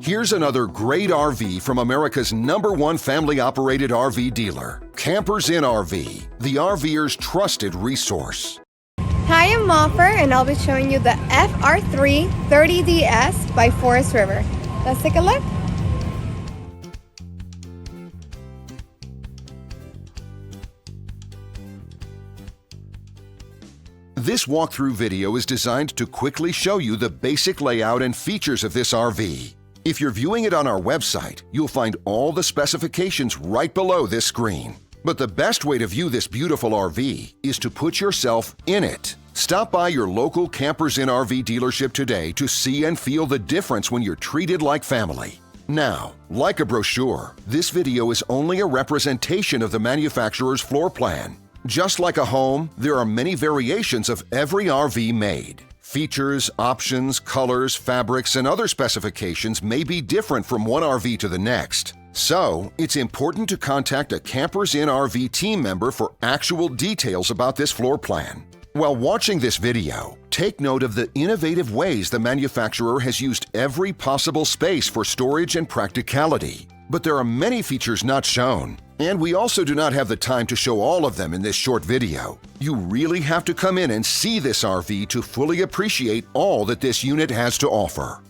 Here's another great RV from America's #1 family-operated RV dealer, Campers in RV, the RVer's trusted resource. Hi, I'm Moffer, and I'll be showing you the FR3-30DS by Forest River. Let's take a look. This walkthrough video is designed to quickly show you the basic layout and features of this RV. If you're viewing it on our website, you'll find all the specifications right below this screen. But the best way to view this beautiful RV is to put yourself in it. Stop by your local Campers in RV dealership today to see and feel the difference when you're treated like family. Now, like a brochure, this video is only a representation of the manufacturer's floor plan. Just like a home, there are many variations of every RV made. Features, options, colors, fabrics, and other specifications may be different from one RV to the next. So, it's important to contact a Campers in RV team member for actual details about this floor plan. While watching this video, take note of the innovative ways the manufacturer has used every possible space for storage and practicality. But there are many features not shown, and we also do not have the time to show all of them in this short video. You really have to come in and see this RV to fully appreciate all that this unit has to offer.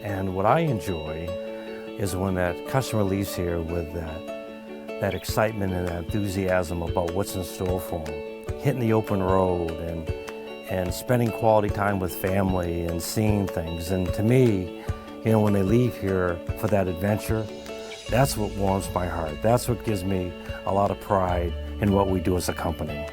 And what I enjoy is when that customer leaves here with that excitement and that enthusiasm about what's in store for them. Hitting the open road and spending quality time with family and seeing things. And to me, you know, when they leave here for that adventure, that's what warms my heart. That's what gives me a lot of pride in what we do as a company.